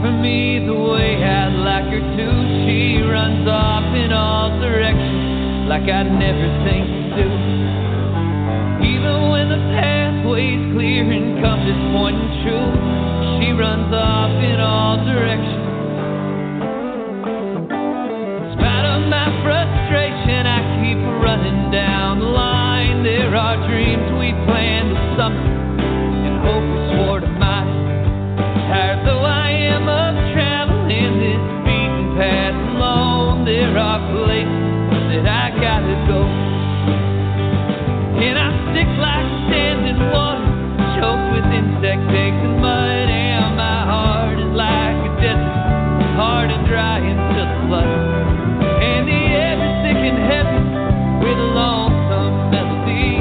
for me the way I'd like her to. She runs off in all directions like I'd never think to do. Even when the pathway's clear and come this point in truth, she runs off in all directions. In spite of my frustration, I keep running down the line. There are dreams we planned this summer and hope we swore to mine. Tired though I am of traveling this beaten path alone, there are places that I gotta go. And I'm sick like sand in water, choked with insect eggs and mud. And my heart is like a desert, hard and dry until the flood. And the air is thick and heavy with a lonesome melody.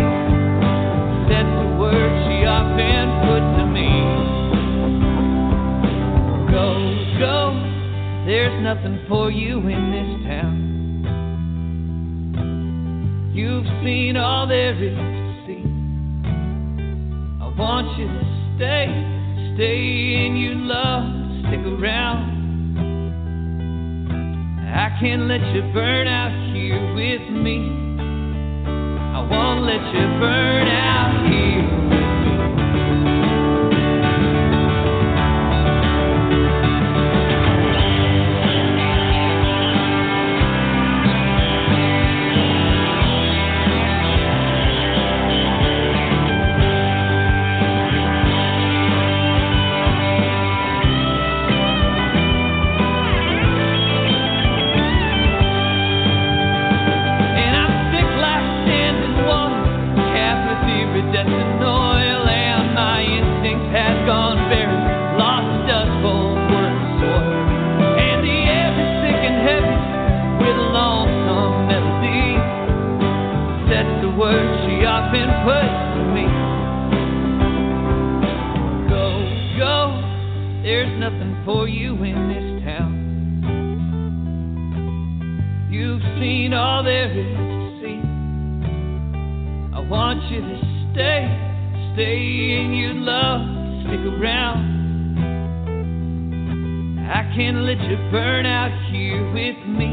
That's the word she often put to me. Go, go, there's nothing for you in this town. You've seen all there is to see. I want you to stay, stay and you love, stick around. I can't let you burn out here with me. I won't let you burn out here. For you in this town, you've seen all there is to see. I want you to stay, stay and you love, stick around. I can't let you burn out here with me.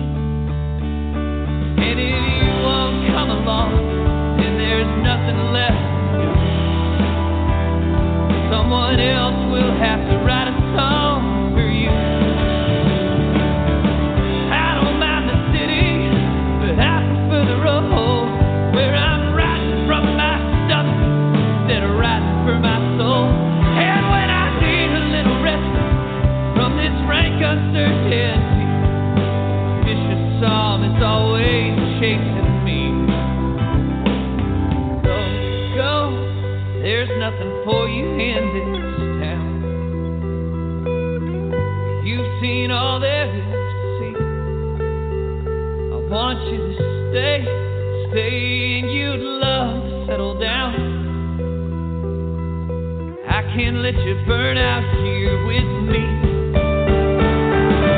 And if you won't come along, then there's nothing left to do. Someone else will have to write a song. Where I'm writing from my stomach instead of writing for my soul. And when I need a little rest from this rank uncertainty, vicious psalm is always chasing me. Go, go, there's nothing for you in this town. You've seen all there is to see. I want you to stay, stay and you'd love to settle down. I can't let you burn out here with me.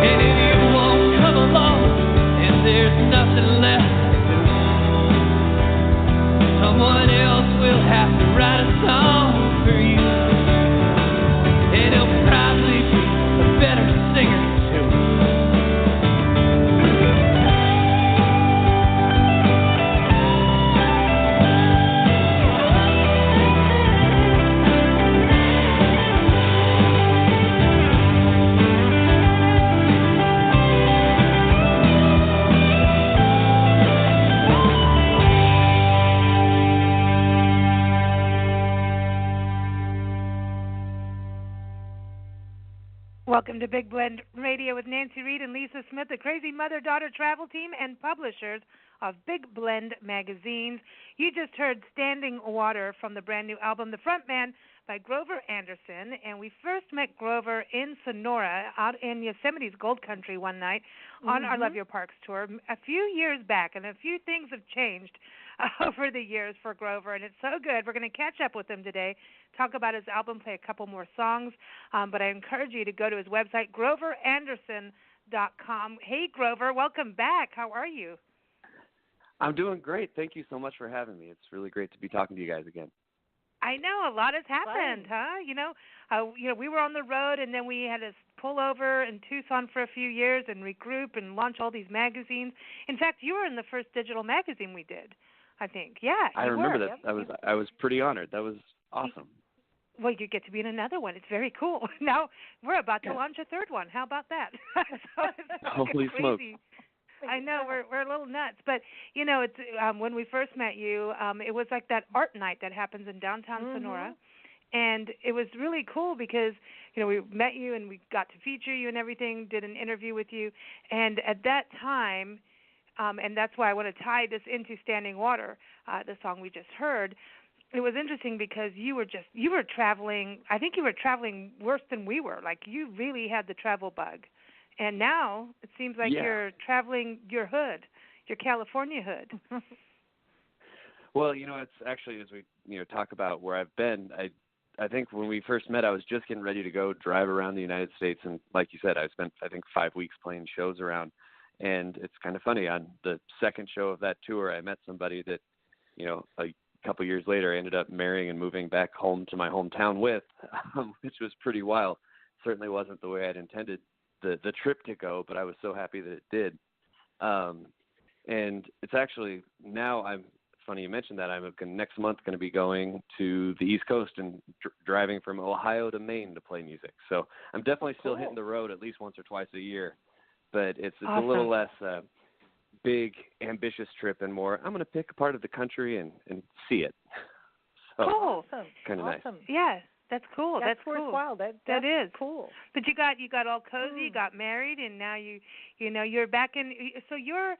And if you won't come along, and there's nothing left to do, someone else will have to write a song for you. And he'll probably be a better singer too. Welcome to Big Blend Radio with Nancy Reed and Lisa Smith, the crazy mother-daughter travel team and publishers of Big Blend magazines. You just heard Standing Water from the brand new album, The Frontman, by Grover Anderson. And we first met Grover in Sonora out in Yosemite's Gold Country one night on our Love Your Parks tour a few years back. And a few things have changed over the years for Grover, and it's so good. We're going to catch up with him today, talk about his album, play a couple more songs. But I encourage you to go to his website, groveranderson.com. Hey, Grover, welcome back. How are you? I'm doing great. Thank you so much for having me. It's really great to be talking to you guys again. I know a lot has happened, Fun. huh? We were on the road, and then we had to pull over in Tucson for a few years and regroup and launch all these magazines. In fact, you were in the first digital magazine we did, I think. Yeah, I you remember were. that. I was pretty honored. That was awesome. Well, you get to be in another one. It's very cool. Now we're about to Yeah. launch a third one. How about that? Holy it's smoke. crazy. I know we're a little nuts, but it's when we first met you, it was like that art night that happens in downtown Sonora, and it was really cool because we met you and we got to feature you and everything, did an interview with you, and at that time, and that's why I want to tie this into Standing Water, the song we just heard. It was interesting because you were traveling. I think you were traveling worse than we were. Like you really had the travel bug. And now it seems like you're traveling your hood, your California hood. Well, it's actually, as we talk about where I've been, I think when we first met, I was just getting ready to go drive around the United States, and like you said, I spent I think 5 weeks playing shows around. And it's kind of funny, on the second show of that tour, I met somebody that a couple years later I ended up marrying and moving back home to my hometown with, which was pretty wild. Certainly wasn't the way I'd intended the trip to go, but I was so happy that it did. And it's actually now it's funny you mentioned that. I'm next month going to be going to the East Coast and driving from Ohio to Maine to play music. So I'm definitely still hitting the road at least once or twice a year, but it's awesome. A little less big, ambitious trip and more, I'm going to pick a part of the country and see it. So, cool. Kind of nice. Yeah, that's cool. That's worthwhile. Cool. That is cool. But you got all cozy, got married, and now you're back in. So you're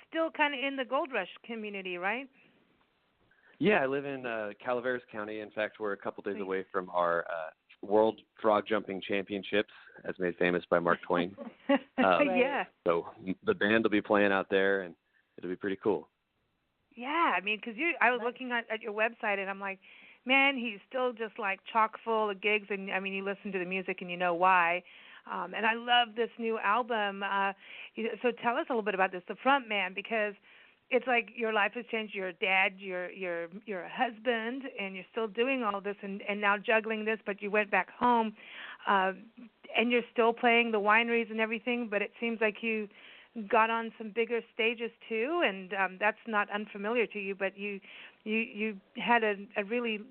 still kind of in the Gold Rush community, right? Yeah, I live in Calaveras County. In fact, we're a couple days away from our World Frog Jumping Championships, as made famous by Mark Twain. Yeah. So the band will be playing out there, and it'll be pretty cool. Yeah, I mean, because I was looking at your website, and I'm like, man, he's still just like chock full of gigs, and I mean, you listen to the music and you know why. And I love this new album. So tell us a little bit about this, The Frontman, because it's like your life has changed. You're a dad, you're a husband, and you're still doing all this, and now juggling this. But you went back home, and you're still playing the wineries and everything. But it seems like you got on some bigger stages too, and that's not unfamiliar to you. But you had a really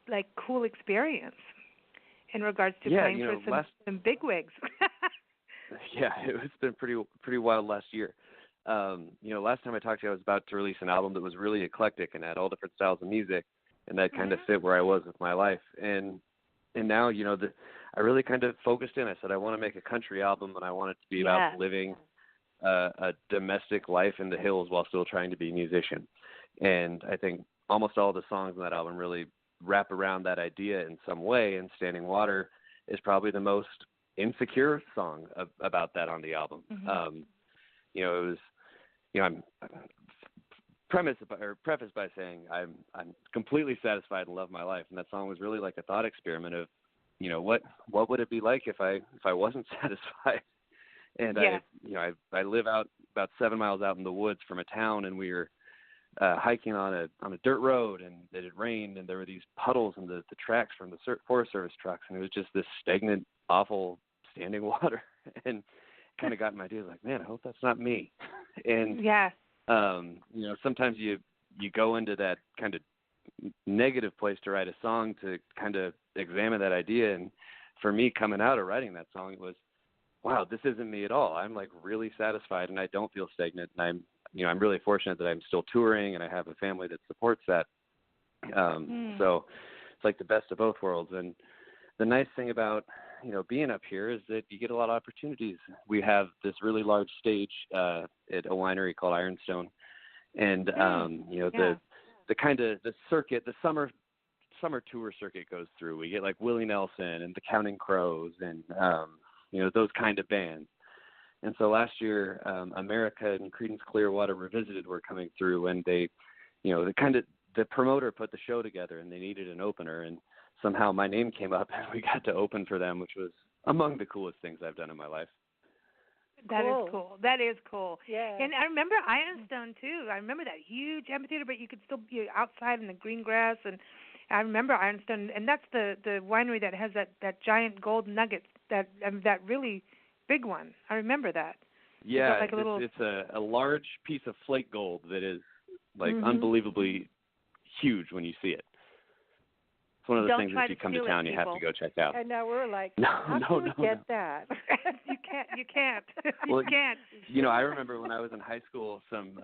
like cool experience in regards to playing for some bigwigs. Yeah, it's been pretty wild last year. Last time I talked to you, I was about to release an album that was really eclectic and had all different styles of music, and that kind of fit where I was with my life. And now, I really kind of focused in. I said I want to make a country album, and I want it to be about living a domestic life in the hills while still trying to be a musician. And I think almost all the songs in that album really wrap around that idea in some way, and Standing Water is probably the most insecure song about that on the album. It was, I'm prefaced by saying I'm completely satisfied and love my life, and that song was really like a thought experiment of, what would it be like if I wasn't satisfied? And I live out about 7 miles out in the woods from a town, and we were hiking on a dirt road, and it had rained, and there were these puddles in the tracks from the Forest Service trucks, and it was just this stagnant, awful standing water, and kind of got my idea like, man, I hope that's not me. And sometimes you go into that kind of negative place to write a song to kind of examine that idea. And for me, coming out of writing that song, it was, wow, this isn't me at all. I'm like really satisfied, and I don't feel stagnant. And I'm really fortunate that I'm still touring, and I have a family that supports that. So it's like the best of both worlds. And the nice thing about being up here is that you get a lot of opportunities. We have this really large stage at a winery called Ironstone, and the kind of the circuit, the summer tour circuit goes through. We get like Willie Nelson and the Counting Crows and those kind of bands. And so last year, America and Creedence Clearwater Revisited were coming through, and they, the promoter put the show together, and they needed an opener, and somehow my name came up, and we got to open for them, which was among the coolest things I've done in my life. That is cool. That is cool. Yeah. And I remember Ironstone too. I remember that huge amphitheater, but you could still be outside in the green grass, and I remember Ironstone, and that's the winery that has that giant gold nugget, that really big one. I remember that. Yeah, like it's a large piece of flake gold that is like unbelievably huge when you see it. It's one of the things that if you come to town, you have to go check out. And now we're like, how can we get that? You can't. Well, you can't. I remember when I was in high school, some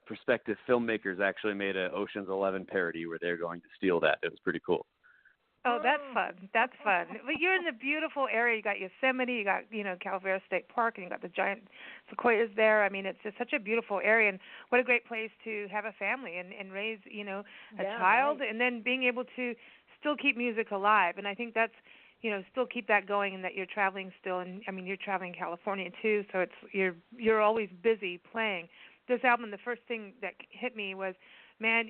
prospective filmmakers actually made a Ocean's 11 parody where they're going to steal that. It was pretty cool. Oh, that's fun. That's fun. But you're in the beautiful area. You got Yosemite, you got, Calvera State Park, and you got the giant sequoias there. I mean, it's just such a beautiful area, and what a great place to have a family and raise, a child, right. And then being able to still keep music alive. And I think that's, still keep that going, and that you're traveling still. And I mean, you're traveling California too, so it's you're always busy playing. This album, the first thing that hit me was, man,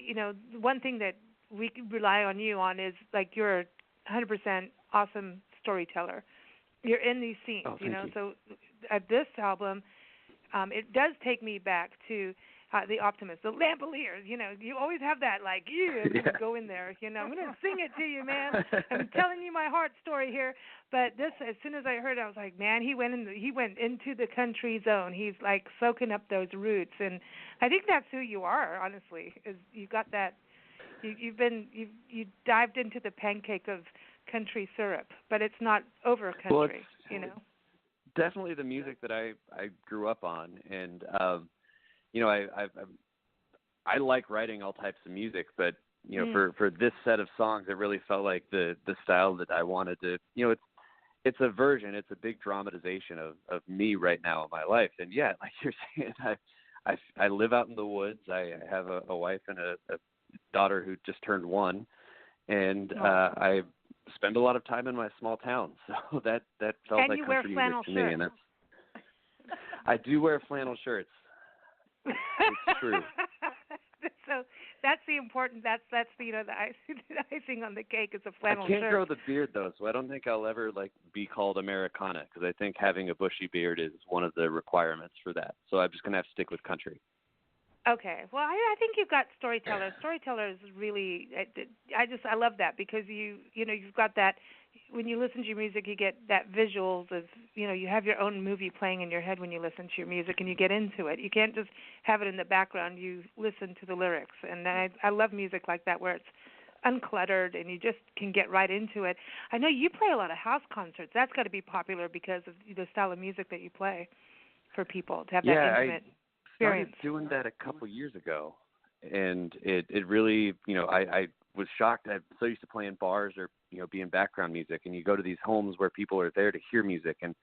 one thing that we can rely on you on is like you're a 100% awesome storyteller. You're in these scenes, you. So at this album, it does take me back to The Optimist, the Lampaliers. You always have that go in there. I'm going to sing it to you, man. I'm telling you my heart story here. But this, as soon as I heard it, I was like, man, he went into the country zone. He's like soaking up those roots, and I think that's who you are. Honestly, is you got that. You dived into the pancake of country syrup, but it's not over country, Definitely the music that I grew up on, and I like writing all types of music, but for this set of songs, it really felt like the style that I wanted to. It's a version, it's a big dramatization of me right now in my life, and yeah, like you're saying, I live out in the woods. I have a wife and a daughter who just turned 1, and I spend a lot of time in my small town, so that felt and like country music to me. And I do wear flannel shirts. It's true. So that's the important. That's the the icing on the cake is a flannel shirt. I can't grow the beard though, so I don't think I'll ever be called Americana, because I think having a bushy beard is one of the requirements for that. So I'm just gonna have to stick with country. Okay. Well, I think you've got storytellers. Storytellers really, I love that, because you've got that. When you listen to your music, you get that visuals of, you have your own movie playing in your head when you listen to your music, and you get into it. You can't just have it in the background. You listen to the lyrics, and I love music like that, where it's uncluttered and you just can get right into it. I know you play a lot of house concerts. That's got to be popular because of the style of music that you play for people to have that intimate experience. I started doing that a couple years ago, and it really, I was shocked. I'm so used to playing bars or being background music, and you go to these homes where people are there to hear music and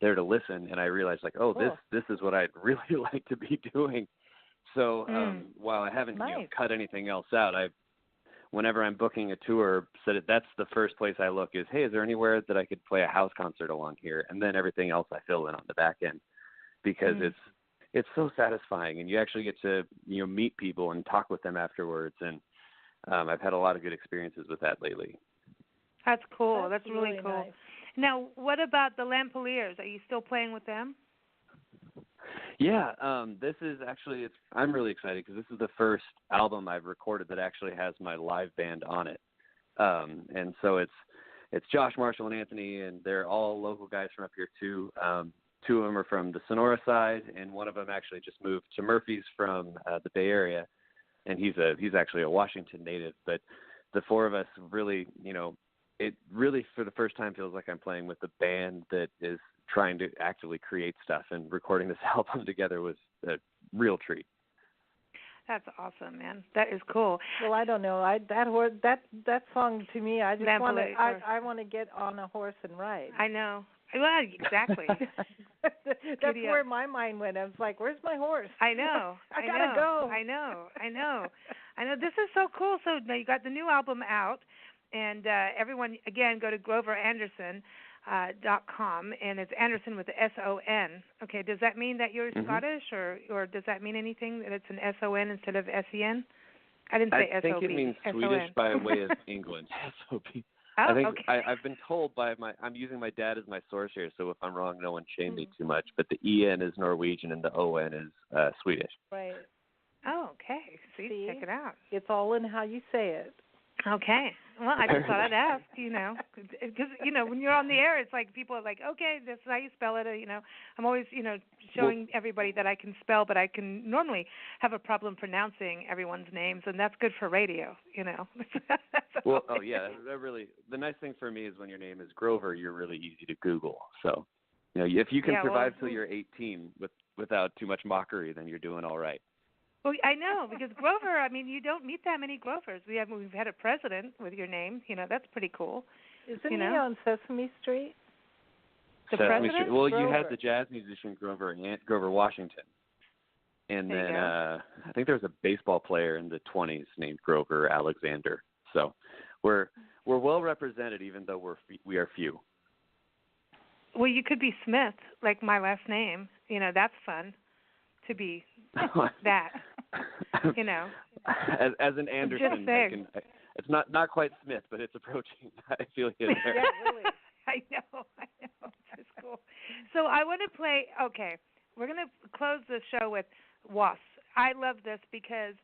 there to listen, and I realized this is what I'd really like to be doing. So while I haven't cut anything else out, whenever I'm booking a tour, that's the first place I look is, hey, is there anywhere that I could play a house concert along here? And then everything else I fill in on the back end, because it's so satisfying, and you actually get to meet people and talk with them afterwards, and I've had a lot of good experiences with that lately. That's cool. That's really cool. Nice. Now, what about the Lampaliers? Are you still playing with them? Yeah, this is actually, I'm really excited because this is the first album I've recorded that actually has my live band on it. And so it's Josh, Marshall, and Anthony, and they're all local guys from up here too. 2 of them are from the Sonora side, and one of them actually just moved to Murphy's from the Bay Area, and he's actually a Washington native. But the 4 of us really, it really for the first time feels like I'm playing with a band that is trying to actively create stuff, and recording this album together was a real treat. That's awesome, man. That is cool. Well, I don't know. That song to me, I just want to. I want to get on a horse and ride. I know. Well, exactly. That's where my mind went. I was like, "Where's my horse?" I know. I gotta go. I know. This is so cool. So now you got the new album out, and everyone, again, go to GroverAnderson.com, and it's Anderson with the S-O-N. Okay, does that mean that you're Scottish, or does that mean anything, that it's an S-O-N instead of S-E-N? I didn't say S-O-B. I think it means Swedish by way of England. S-O-B. Oh, I think okay. I've been told I'm using my dad as my source here, so if I'm wrong, no one shame me too much. But the E-N is Norwegian and the O-N is Swedish. Right. Oh, okay. See, check it out. It's all in how you say it. Okay. Well, I just thought I'd ask, because, when you're on the air, it's like people are like, okay, this is how you spell it. I'm always, showing everybody that I can spell, but I can normally have a problem pronouncing everyone's names, and that's good for radio, Well, oh, yeah, that really, the nice thing for me is when your name is Grover, you're really easy to Google. So, if you can survive till you're 18 without too much mockery, then you're doing all right. Well, I know, because Grover, you don't meet that many Grovers. We've had a president with your name. That's pretty cool. Isn't he on Sesame Street? The Sesame president? Street. Well, Grover. You had the jazz musician Grover Washington. And then I think there was a baseball player in the 20s named Grover Alexander. So we're well represented, even though we are few. Well, you could be Smith, like my last name. That's fun to be that. As an Anderson, it's not quite Smith, but it's approaching. I feel you there. Yeah, really. I know. It's cool. So I want to play. Okay, we're going to close the show with Wasps. I love this because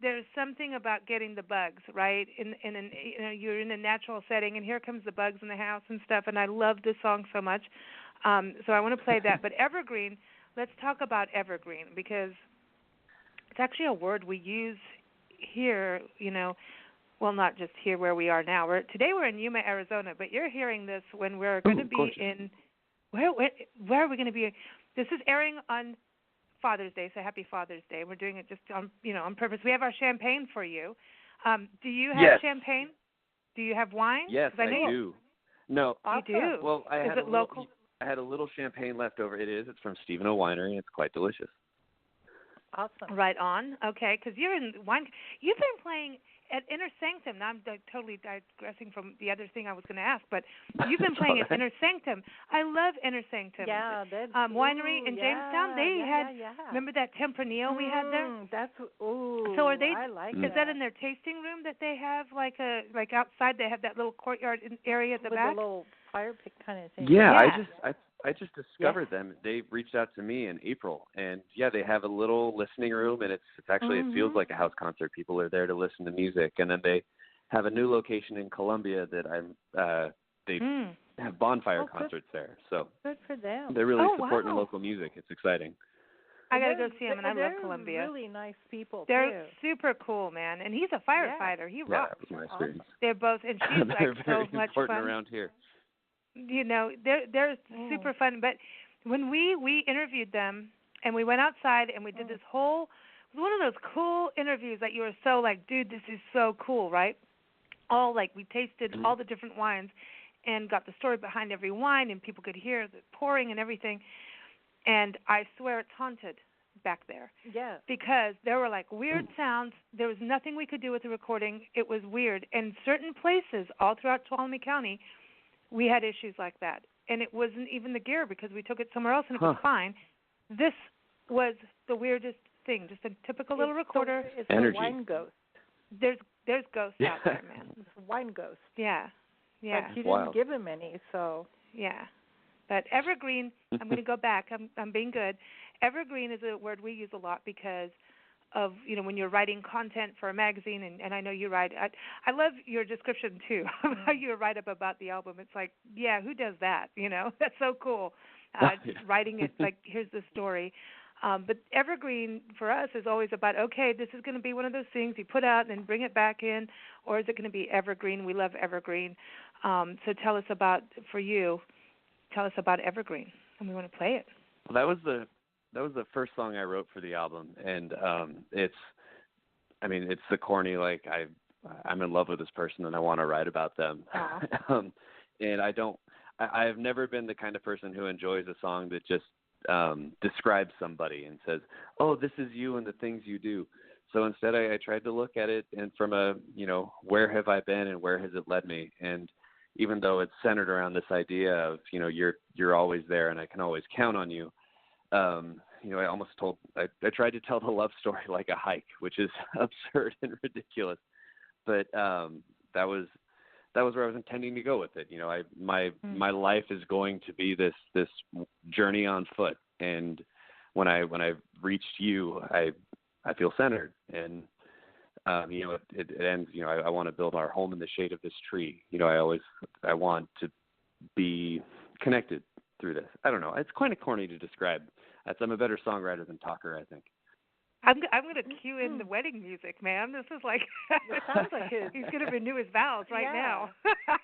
there's something about getting the bugs, right? You're in a natural setting, and here comes the bugs in the house and stuff. And I love this song so much. So I want to play that. But Evergreen. Let's talk about evergreen, because it's actually a word we use here, well, not just here where we are now. Today we're in Yuma, Arizona, but you're hearing this when we're going to be in, where are we going to be? This is airing on Father's Day, so happy Father's Day. We're doing it just on purpose. We have our champagne for you. Do you have champagne? Do you have wine? Yes, I do. No. You do? Well, is it local? I had a little champagne left over. It is. It's from Stephen O. Winery. It's quite delicious. Awesome. Right on. Okay, because you're in wine. You've been playing at Inner Sanctum. Now I'm totally digressing from the other thing I was going to ask, but you've been playing at Inner Sanctum. I love Inner Sanctum. Yeah, winery in Jamestown. They had. Remember that Tempranillo we had there? So are they? I like is that in their tasting room that they have like outside? They have that little courtyard area at the back. With a little fire pit kind of thing. Yeah. I just discovered them. They reached out to me in April, and they have a little listening room, and it's actually it feels like a house concert. People are there to listen to music, and then they have a new location in Columbia that they have bonfire concerts there. So good for them. They're really supporting local music. It's exciting. I gotta go see them, and I love Columbia. They're really nice people. They're super cool, man, and he's a firefighter. He rocks. Yeah, that was my experience. They're both, and she's they're like very so much important fun around here. They're super fun. But when we interviewed them, and we went outside and we did this whole, it was one of those cool interviews that you were so like, dude, this is so cool, right? All like we tasted all the different wines and got the story behind every wine, and people could hear the pouring and everything. And I swear it's haunted back there. Yeah. Because there were like weird sounds. There was nothing we could do with the recording. It was weird. And certain places all throughout Tuolumne County, we had issues like that. And it wasn't even the gear because we took it somewhere else and it was fine. This was the weirdest thing, just a typical little recorder. It's Energy. A wine ghost. There's ghosts out there, man. It's a wine ghost. Yeah. But you didn't give him any, so. Yeah. But evergreen, I'm going to go back. I'm being good. Evergreen is a word we use a lot because of, when you're writing content for a magazine, and I know you write. I love your description, too, how you write up about the album. It's like, who does that? That's so cool. Writing it like, here's the story. But evergreen for us is always about, okay, this is going to be one of those things you put out and then bring it back in, or is it going to be evergreen? We love evergreen. So tell us about evergreen, and we want to play it. Well, that was the first song I wrote for the album, and it's the corny, like I'm in love with this person and I want to write about them. And I've never been the kind of person who enjoys a song that just describes somebody and says, oh, this is you and the things you do. So instead I tried to look at it and from a, where have I been and where has it led me? And even though it's centered around this idea of, you're always there and I can always count on you, I tried to tell the love story like a hike, which is absurd and ridiculous. But that was where I was intending to go with it. My life is going to be this journey on foot. And when I reached you, I feel centered. And it ends, I want to build our home in the shade of this tree. I want to be connected through this. I don't know. It's kind of corny to describe. I'm a better songwriter than talker, I think. I'm going to cue in the wedding music, man. This is like, it sounds like he's going to renew his vows right now.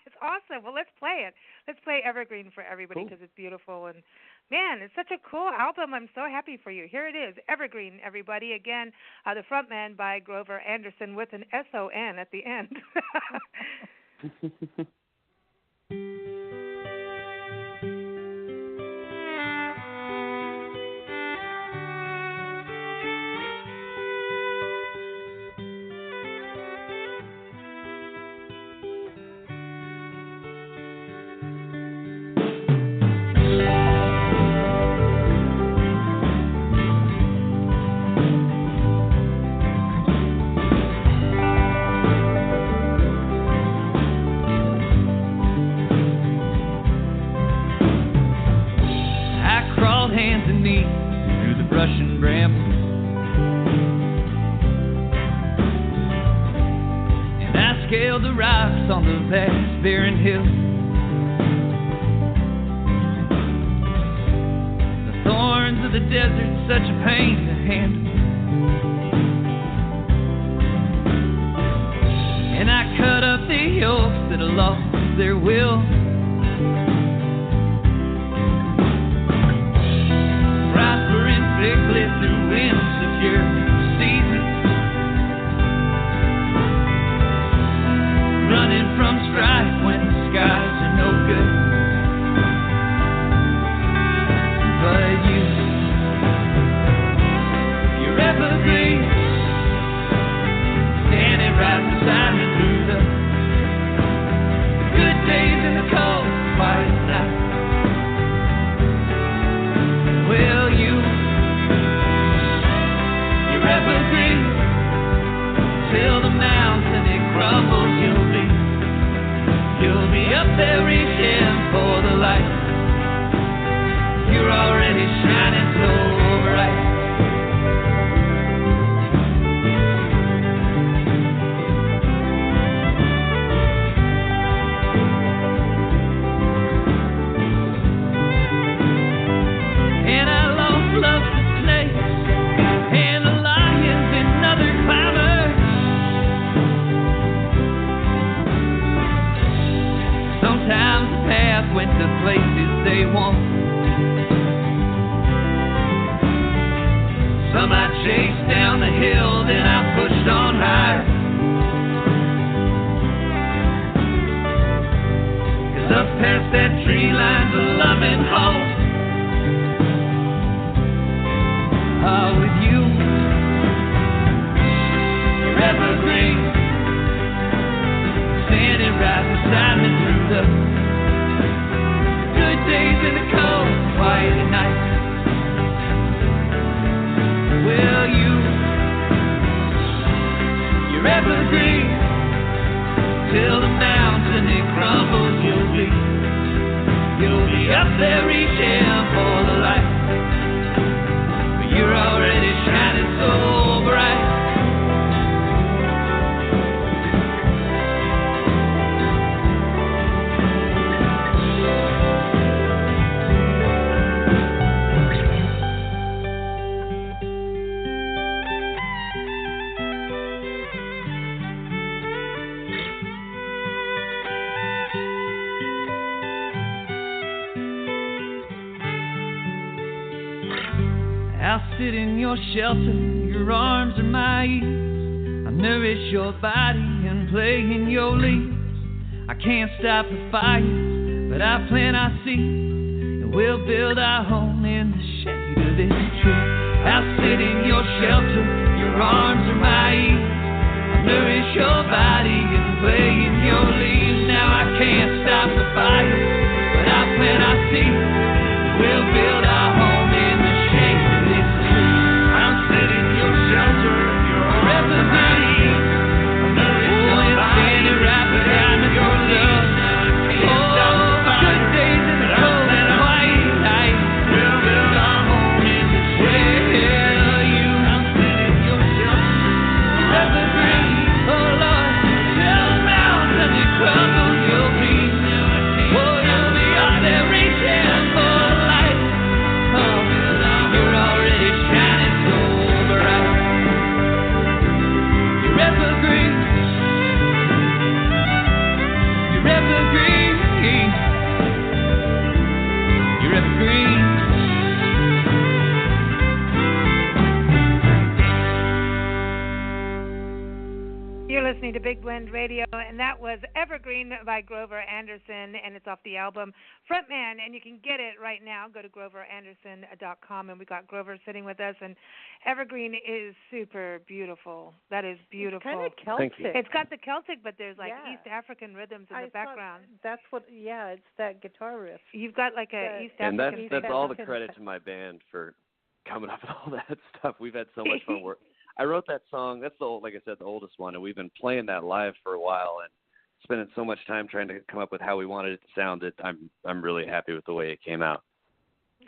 It's awesome. Well, let's play it. Let's play Evergreen for everybody because it's beautiful. And, man, it's such a cool album. I'm so happy for you. Here it is, Evergreen, everybody. Again, the Frontman by Grover Anderson with an S-O-N at the end. Russian bramble, and I scaled the rocks on the vast barren hill. The thorns of the desert, such a pain to handle, and I cut up the oaks that lost their will. Through insecure seasons, running from strife when the skies are no good. But you're evergreen, standing right beside me through the good days and the cold, quiet nights. Well, you're evergreen, till the mountain it crumbles, you'll be up there reaching for the light. You're already shining so bright. And I lost love for snakes and the lions and other climbers. Sometimes the path went to places they won't. Some I chased down the hill, then I pushed on higher. 'Cause up past that tree line's a loving home. With you, you're evergreen, standing right beside me through the good days and the cold, quiet nights. Well, you're evergreen, till the mountain it crumbles, you'll be up there reaching for the light. You're already shining so bright. I'll sit in your shelter, your arms are my ears. I'll nourish your body and play in your leaves. I can't stop the fire, but I plant our seeds, and we'll build our home in the shade of this tree. I'll sit in your shelter, your arms are my ears. I'll nourish your body and play in your leaves. Now I can't stop the fire, but I plant our seeds, and we'll build our home in the shade of this tree. I'm sitting in your shelter, your arms are my ears. I'll nourish your body, right behind me, your love. Good days in the cold and white night. We'll build our home in the shade. I'm sitting in your shelter, evergreen. Big Blend Radio, and that was Evergreen by Grover Anderson, and it's off the album Frontman, and you can get it right now. Go to groveranderson.com, and we got Grover sitting with us, and Evergreen is super beautiful. That is beautiful. It's kind of Celtic. It's got the Celtic, but there's like East African rhythms in the background. That's what, it's that guitar riff. You've got like a East and African. And that's all the credit to my band for coming up with all that stuff. We've had so much fun work. I wrote that song. That's like I said, the oldest one, and we've been playing that live for a while and spending so much time trying to come up with how we wanted it to sound. That I'm really happy with the way it came out.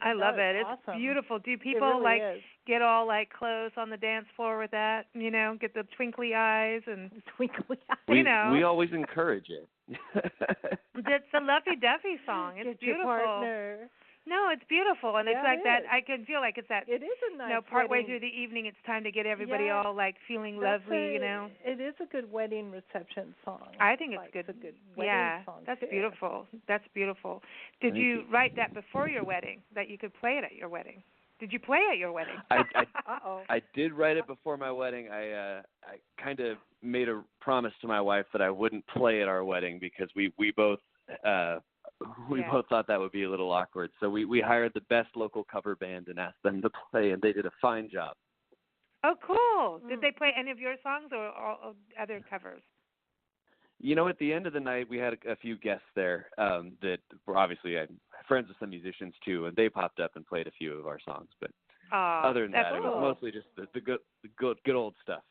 I love it. It's awesome. Beautiful. Do people get all like close on the dance floor with that? You know, get the twinkly eyes and twinkly eyes. We always encourage it. It's a lovey-dovey song. It's get beautiful. Your partner. No, it's beautiful, and it's like that. I can feel like it's that. It is a nice. Partway through the evening, it's time to get everybody all like feeling lovely. It is a good wedding reception song. I think it's good. It's a good wedding song. That's too. beautiful. That's beautiful. Did you write that before your wedding, that you could play it at your wedding? Did you play at your wedding? I did write it before my wedding. I kind of made a promise to my wife that I wouldn't play at our wedding because we both. We both thought that would be a little awkward. So we hired the best local cover band and asked them to play, and they did a fine job. Oh, cool. Did they play any of your songs or other covers? At the end of the night, we had a few guests there that were obviously friends with some musicians, too, and they popped up and played a few of our songs. But other than that, it was mostly just the good old stuff.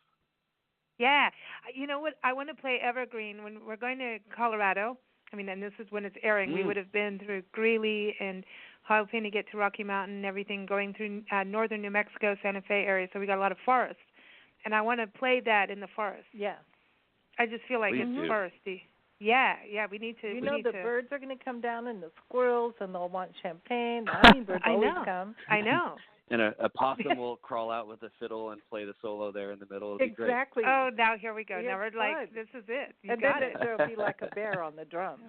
Yeah. You know what? I want to play Evergreen when we're going to Colorado. I mean, and this is when it's airing. We would have been through Greeley and hoping to get to Rocky Mountain and everything, going through northern New Mexico, Santa Fe area. So we got a lot of forest. And I want to play that in the forest. Yeah. I just feel like it's foresty. Yeah, we need to. The birds are going to come down and the squirrels, and they'll want champagne. The hummingbirds always come. I know. And a possum will crawl out with a fiddle and play the solo there in the middle. It'll be great. Exactly. Oh, now here we go. Now we're like, this is it. You and got then it. There'll be like a bear on the drums.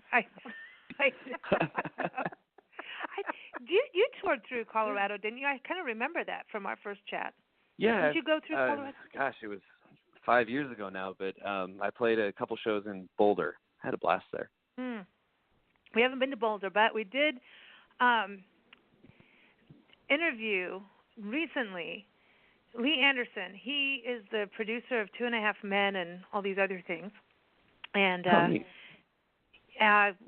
You toured through Colorado, didn't you? I kind of remember that from our first chat. Yeah. Did you go through Colorado? Gosh, it was 5 years ago now, but I played a couple shows in Boulder. I had a blast there. We haven't been to Boulder, but we did interview recently Lee Anderson. He is the producer of 2.5 Men and all these other things. And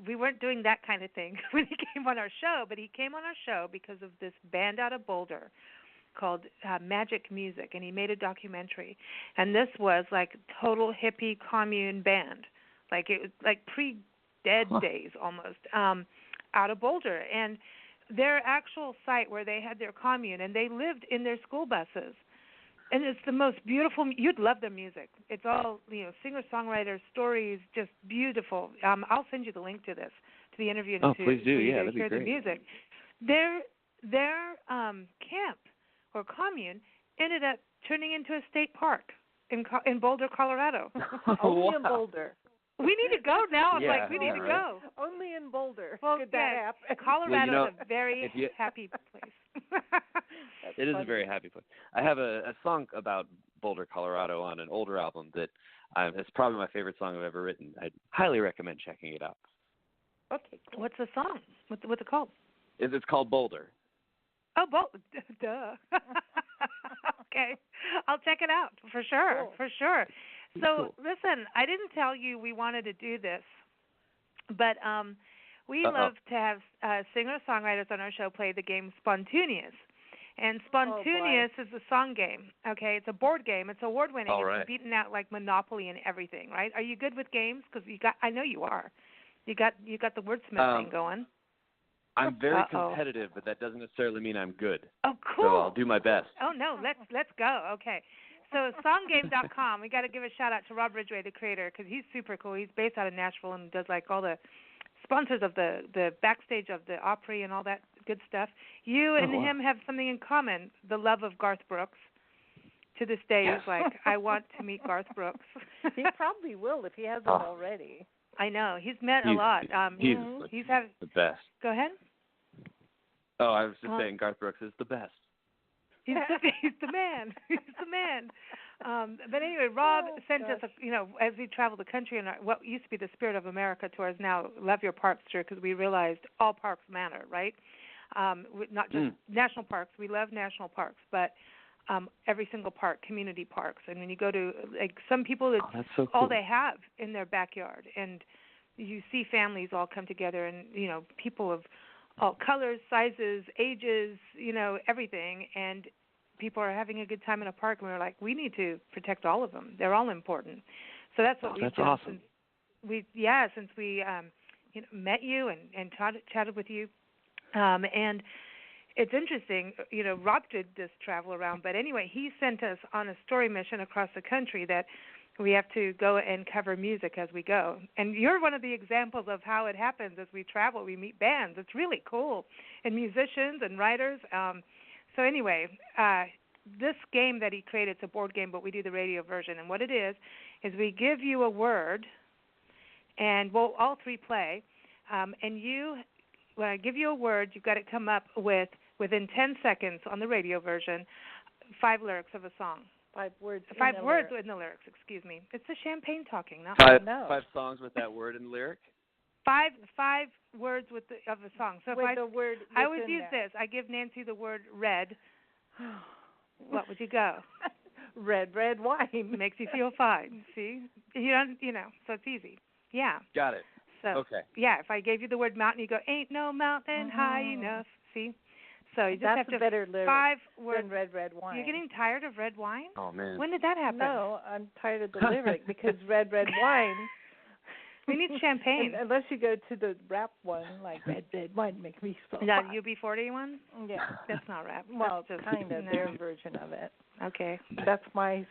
we weren't doing that kind of thing when he came on our show, but he came on our show because of this band out of Boulder called Magic Music, and he made a documentary. And this was like total hippie commune band, like it was like pre-dead days almost, out of Boulder. And their actual site where they had their commune, and they lived in their school buses. And it's the most beautiful. You'd love their music. It's all, singer-songwriter stories, just beautiful. I'll send you the link to this, to the interview. Please do. Yeah, that'd be great. The music. Their camp or commune ended up turning into a state park in Boulder, Colorado. Only in Boulder. We need to go now. I'm like, we need to go. Only in Boulder. Well, could that happen? Colorado is a very happy place. It is a very happy place. I have a song about Boulder, Colorado on an older album that it's probably my favorite song I've ever written. I'd highly recommend checking it out. Okay. What's the song? What's it called? It's called Boulder. Oh, duh. Okay. I'll check it out for sure. Cool. For sure. So, listen, I didn't tell you we wanted to do this, but we love to have singer-songwriters on our show play the game Spontaneous. And Spontaneous is a song game, okay? It's a board game. It's award-winning. All right. It's beaten out like Monopoly and everything, right? Are you good with games? Because I know you are. You got the wordsmith thing going. I'm very competitive, but that doesn't necessarily mean I'm good. Oh, cool. So I'll do my best. Oh, no, let's go. Okay. So songgame.com, we got to give a shout-out to Rob Ridgway, the creator, because he's super cool. He's based out of Nashville and does, like, all the sponsors of the backstage of the Opry and all that good stuff. You and him have something in common, the love of Garth Brooks. To this day, he's like, I want to meet Garth Brooks. He probably will if he hasn't already. I know. He's met a lot. He's the best. Go ahead. Oh, I was just saying Garth Brooks is the best. He's the man. He's the man. But anyway, Rob sent us, as we traveled the country, and what used to be the Spirit of America tour is now Love Your Parks tour, because we realized all parks matter, right? Not just national parks. We love national parks, but every single park, community parks. And when you go to, like, some people, it's so cool. all they have in their backyard. And you see families all come together, and, people of all colors, sizes, ages, everything. And people are having a good time in a park, and we're like, we need to protect all of them. They're all important. So that's what we've done. Awesome. Since we met you and chatted with you. And it's interesting, Rob did this travel around, but anyway, he sent us on a story mission across the country that we have to go and cover music as we go. And you're one of the examples of how it happens as we travel. We meet bands. It's really cool. And musicians and writers. So anyway, this game that he created, it's a board game, but we do the radio version. And what it is we give you a word, and we'll all three play. And when I give you a word, you've got to come up with, within 10 seconds on the radio version, 5 lyrics of a song. 5 words. 5 words in the lyrics. Excuse me. It's the champagne talking, not 5 no. 5 songs with that word in the lyric. 5 words of a song. So with the word. I always use this. I give Nancy the word red. What would you go? Red wine. Makes you feel fine. See, so it's easy. Yeah. Got it. So, okay. Yeah, if I gave you the word mountain, you go, ain't no mountain high enough. See? So you just That's have to better lyric 5 words. than red wine. You're getting tired of red wine? Oh, man. When did that happen? No, I'm tired of the lyric because red wine. We need champagne. Unless you go to the rap one, like red wine makes me so The hot. UB40 one? Yeah. That's not rap. Well, that's just, kind of their version of it. Okay. That's my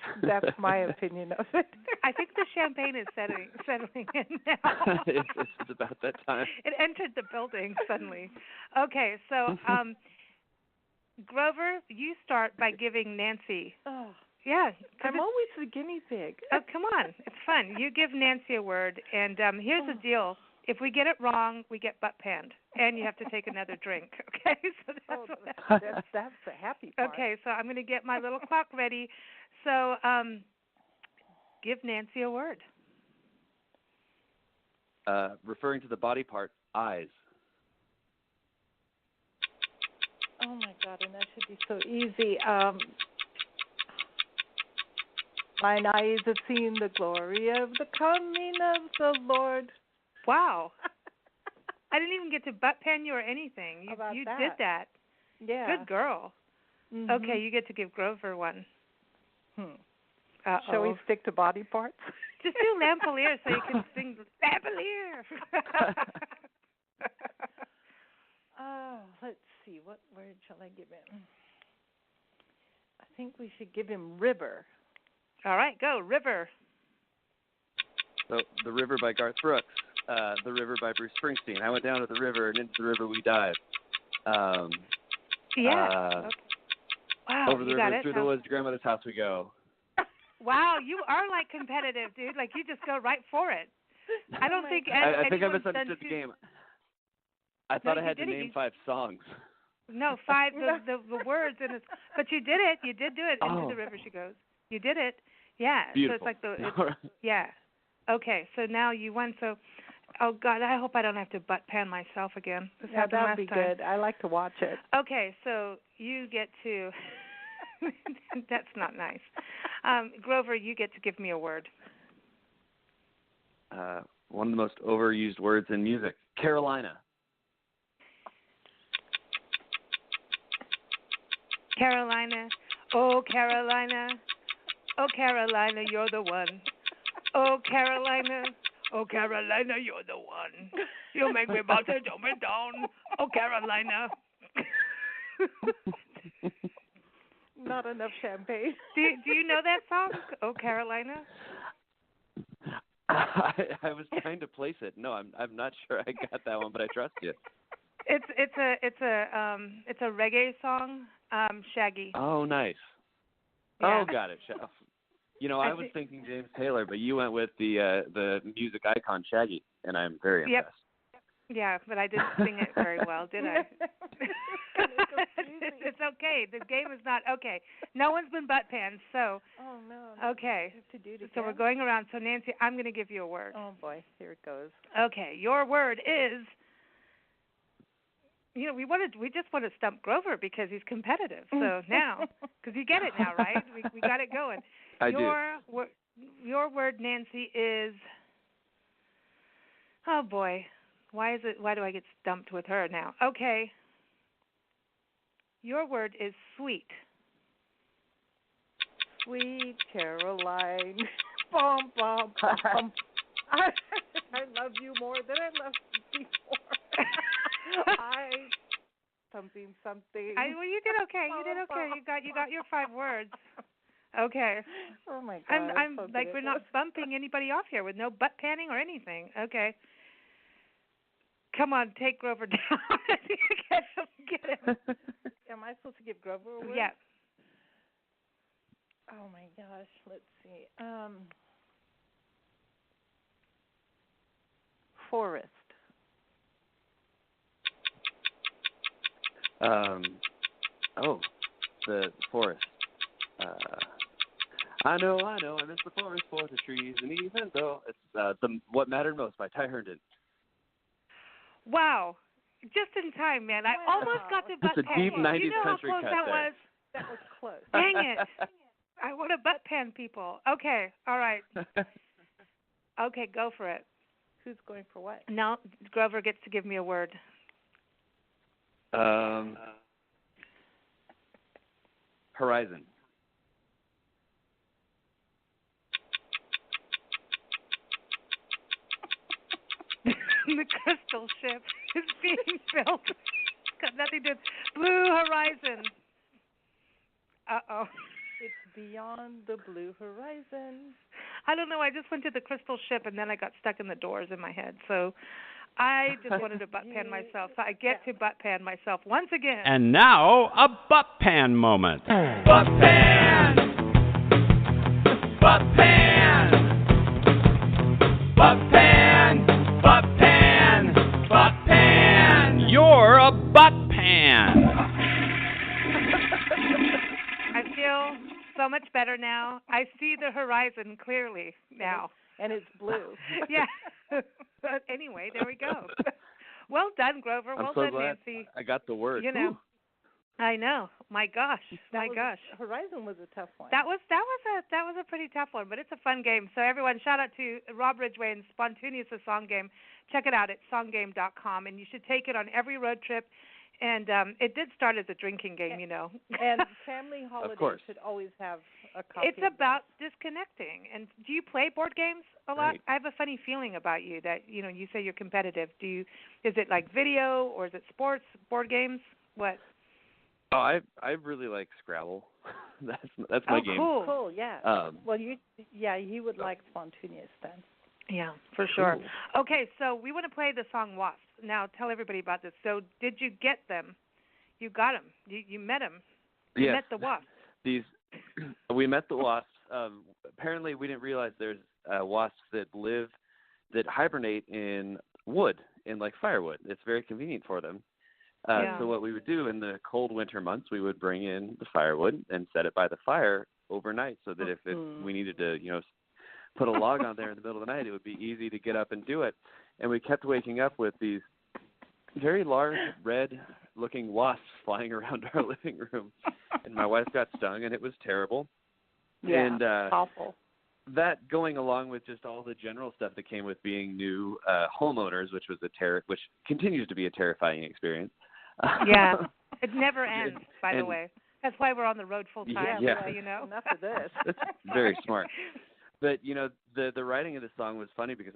opinion of it. I think the champagne is settling in now. It's about that time. It entered the building suddenly. Okay, so Grover, you start by giving Nancy. Oh, yeah. I'm always the guinea pig. Oh, come on. It's fun. You give Nancy a word, and here's the deal. If we get it wrong, we get butt panned, and you have to take another drink. Okay, so that's the happy part. Okay, so I'm going to get my little clock ready. So, give Nancy a word. Referring to the body part, eyes. Oh my God, and that should be so easy. Mine eyes have seen the glory of the coming of the Lord. Wow. I didn't even get to butt pan you or anything. You did that. Yeah. Good girl. Mm-hmm. Okay, you get to give Grover one. Shall we stick to body parts? Just do Lampalier so you can sing Lampalier. Let's see. What word shall I give him? I think we should give him River. All right, go, River. So, The River by Garth Brooks. The River by Bruce Springsteen. I went down to the river, and into the river we dived. Okay. Wow, over the river, through the woods, to grandmother's house we go. Wow, you are like competitive, dude. Like you just go right for it. I don't think I think I misunderstood the game. I thought I had to name 5 songs. No, 5 the words in it. But you did it. You did do it. Into the river she goes. You did it. Yeah. Beautiful. So it's like yeah. Okay, so now you won. So, oh God, I hope I don't have to butt pan myself again. Yeah, that would be good. I like to watch it. Okay, so you get to. That's not nice. Grover, you get to give me a word. One of the most overused words in music, Carolina. Carolina, oh Carolina, oh Carolina, you're the one. Oh Carolina, you're the one. You make me bounce and jump and down. Oh Carolina. Not enough champagne. Do you know that song? Oh Carolina. I was trying to place it. No, I'm not sure I got that one, but I trust you. It's a reggae song. Shaggy. Oh, nice. Yeah. Oh, got it. I was thinking James Taylor, but you went with the music icon Shaggy, and I'm very impressed. Yeah, but I didn't sing it very well, did I? It's okay. The game is not okay. No one's been butt panned, so. Oh no. Okay. To do it again? So we're going around. So Nancy, I'm going to give you a word. Oh boy, here it goes. Okay, your word is. We just want to stump Grover because he's competitive. So now, because you get it now, right? We got it going. I do. Your word, Nancy, is. Oh boy. Why do I get stumped with her now? Okay. Your word is sweet. Sweet Caroline. Bum, bum, bum. I love you more than I loved you before. Something. Well, you did okay. You got your 5 words. Okay. Oh my God. I'm like we're not bumping anybody off here with no butt panning or anything. Okay. Come on, take Grover down. Get him. Am I supposed to give Grover a word? Yeah. Oh my gosh. Let's see. Forest. The forest. I know, I miss the forest for the trees, and even though it's What Mattered Most by Ty Herndon. Wow. Just in time, man. I almost got to butt pan. It's a deep 90s you know how country close cut that there. was? That was close. Dang it. I want to butt pan people. Okay, all right. Okay, go for it. Who's going for what? No, Grover gets to give me a word. Horizon. The crystal ship is being built. It's got nothing to do. Blue Horizon. Uh-oh. It's beyond the blue horizon. I don't know. I just went to the crystal ship, and then I got stuck in the doors in my head. So I just wanted to butt pan myself. So I get to butt pan myself once again. And now, a butt pan moment. Butt pan! Butt pan! Butt pan! Butt pan! Butt pan! You're a butt pan. I feel so much better now. I see the horizon clearly now. And it's blue. Yeah. But anyway, there we go. Well done, Grover. I'm Well so done, glad Nancy. I got the word. You know. Ooh. I know. My gosh. Horizon was a tough one. That was a pretty tough one, but it's a fun game. So everyone, shout out to Rob Ridgway and Spontaneous the Song Game. Check it out at songgame.com, and you should take it on every road trip. And it did start as a drinking game, you know. And family holidays should always have a copy. It's about disconnecting. And do you play board games a lot? Right. I have a funny feeling about you that you say you're competitive. Is it like video or is it sports board games? What? Oh, I really like Scrabble. that's my game. Oh, cool, yeah. Well, he would like Spontaneous then. Yeah, for sure. Cool. Okay, so we want to play the song Wasps. Now, tell everybody about this. So, did you get them? You got them. You met them. You Yes. met the wasps. We met the wasps. Apparently, we didn't realize there's wasps that hibernate in wood, in like firewood. It's very convenient for them. So what we would do in the cold winter months, we would bring in the firewood and set it by the fire overnight, so that if we needed to, put a log on there in the middle of the night, it would be easy to get up and do it. And we kept waking up with these very large, red-looking wasps flying around our living room. And my wife got stung, and it was terrible. Yeah, and, awful. That going along with just all the general stuff that came with being new homeowners, which continues to be a terrifying experience. Yeah, it never ends, by the way. That's why we're on the road full time. Yeah. So you know. Enough of this. That's very smart. But, the writing of the song was funny because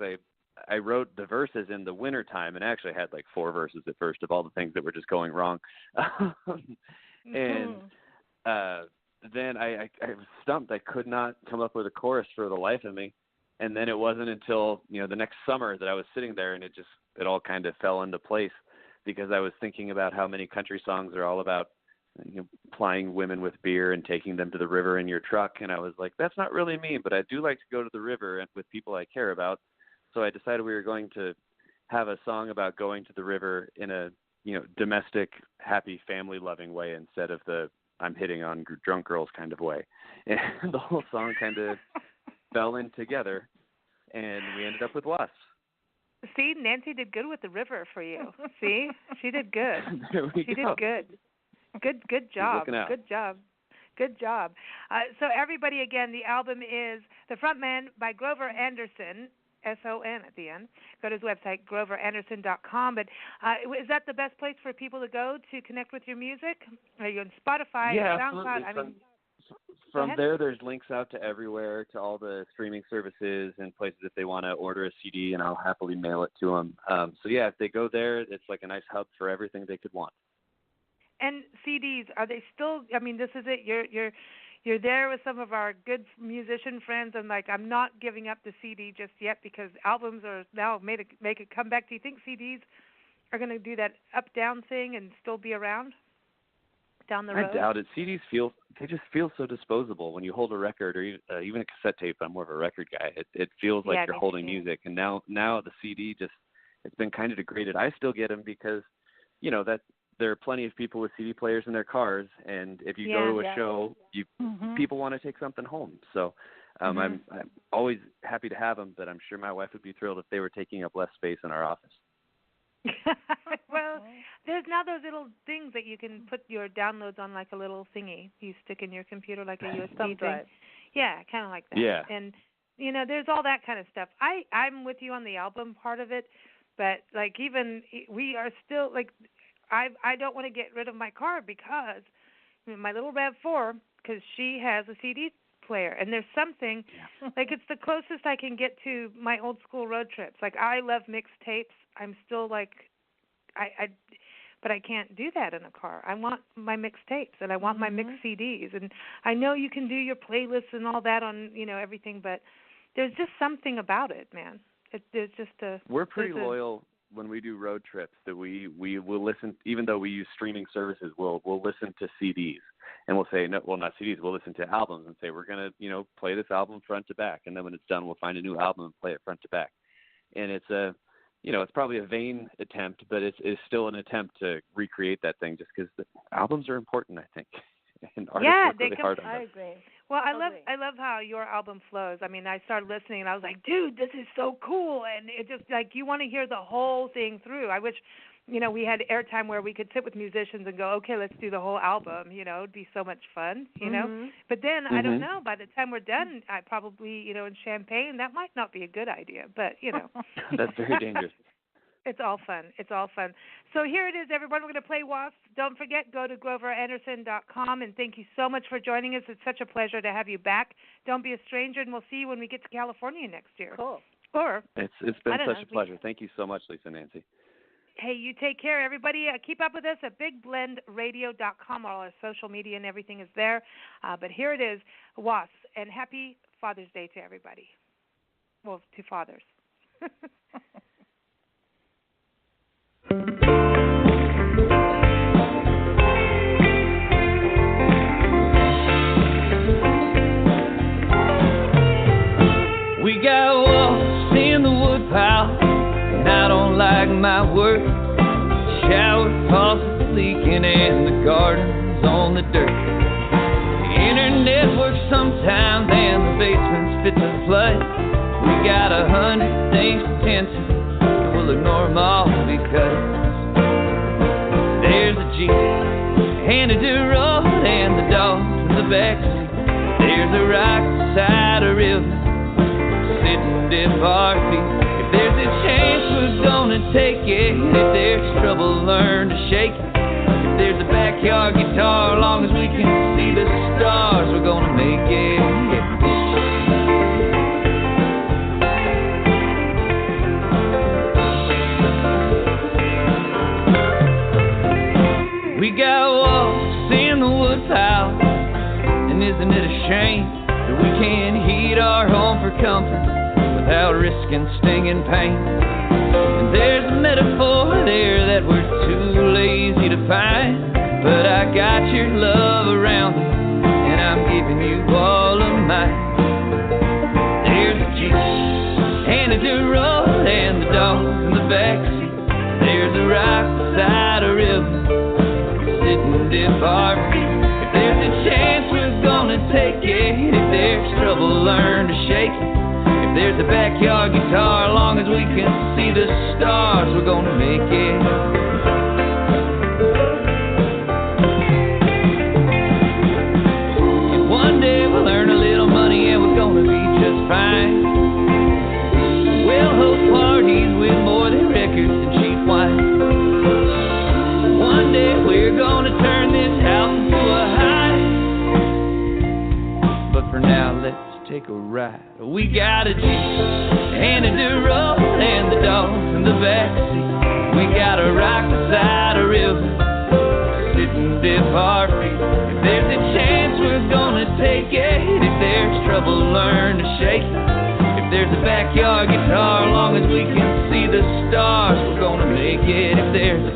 I wrote the verses in the winter time, and I actually had like 4 verses at first of all the things that were just going wrong. And then I was stumped. I could not come up with a chorus for the life of me. And then it wasn't until, the next summer that I was sitting there, and it all kind of fell into place, because I was thinking about how many country songs are all about plying women with beer and taking them to the river in your truck. And I was like, that's not really me, but I do like to go to the river with people I care about. So I decided we were going to have a song about going to the river in a, domestic, happy, family-loving way instead of the I'm hitting on drunk girls kind of way. And the whole song kind of fell in together, and we ended up with Was. See, Nancy did good with the river for you. See, she did good. She did good. Good job. Good job. Good job. So everybody, again, the album is The Frontman by Grover Anderson, S-O-N at the end. Go to his website, groveranderson.com. But is that the best place for people to go to connect with your music? Are you on Spotify, SoundCloud? Absolutely. From there, there's links out to everywhere, to all the streaming services and places if they want to order a CD, and I'll happily mail it to them. If they go there, it's like a nice hub for everything they could want. And CDs, are they still? I mean, this is it. You're there with some of our good musician friends, and I'm not giving up the CD just yet because albums are now make a comeback. Do you think CDs are going to do that up-down thing and still be around down the road? I doubt it. CDs just feel so disposable when you hold a record or even a cassette tape. I'm more of a record guy. It feels like you're holding music, and now the CD it's been kind of degraded. I still get them because that. There are plenty of people with CD players in their cars, and if you go to a show, people want to take something home. So I'm always happy to have them, but I'm sure my wife would be thrilled if they were taking up less space in our office. Well, there's now those little things that you can put your downloads on, like a little thingy you stick in your computer, like a USB thing. Yeah, kind of like that. Yeah. And, there's all that kind of stuff. I'm with you on the album part of it, but, even we are still, I don't want to get rid of my car because my little RAV4, because she has a CD player, and there's something it's the closest I can get to my old school road trips. I love mixed tapes. I'm still but I can't do that in a car. I want my mixed tapes and I want my mixed CDs, and I know you can do your playlists and all that on everything, but there's just something about it, man. There's just We're pretty loyal. When we do road trips, that we will listen, even though we use streaming services, we'll listen to CDs, and we'll say, no, well, not CDs, we'll listen to albums and say, we're going to, play this album front to back. And then when it's done, we'll find a new album and play it front to back. And it's it's probably a vain attempt, but it's still an attempt to recreate that thing just because the albums are important, I think. And artists work really hard on them. I agree. Well, I love how your album flows. I mean, I started listening and I was like, dude, this is so cool, and it just you want to hear the whole thing through. I wish, we had airtime where we could sit with musicians and go, okay, let's do the whole album. It'd be so much fun, But then I don't know. By the time we're done, I probably, in Champaign, that might not be a good idea. But That's very dangerous. It's all fun. It's all fun. So here it is, everyone. We're going to play Wasp. Don't forget, go to groveranderson.com, and thank you so much for joining us. It's such a pleasure to have you back. Don't be a stranger, and we'll see you when we get to California next year. Cool. It's been such a pleasure. Thank you so much, Lisa and Nancy. Hey, you take care, everybody. Keep up with us at bigblendradio.com. All our social media and everything is there. But here it is, Wasp, and happy Father's Day to everybody. Well, to fathers. We got wolves in the woodpile, and I don't like my work. Shower faucets leaking and the garden's on the dirt. The internet works sometimes and the basement's fit to flood. We got 100 things to tend to, and we'll ignore them all because there's a Jeep and a dirt road and the dogs in the backseat. There's a rock beside a river sitting dead of our feet. If there's a chance, we're gonna take it. If there's trouble, learn to shake it. If there's a backyard guitar, as long as we can see the stars, we're gonna make it. We got wolves in the woodpile, and isn't it a shame that we can't heat our home for comfort without risking stinging pain? And there's a metaphor there that we're too lazy to find, but I got your love around me, and I'm giving you all of mine. There's a Jeep and a dirt road and the dogs in the back the stars, we're gonna make it. And one day we'll earn a little money and we're gonna be just fine. We'll hold parties with more than records and cheap wine. One day we're gonna turn this house into a high. But for now, let's take a ride. We got a Jeep and a Duro and the dogs in the backseat. We got a rock beside a river, sit and dip our feet. If there's a chance, we're gonna take it. If there's trouble, learn to shake it. If there's a backyard guitar, long as we can see the stars, we're gonna make it. If there's a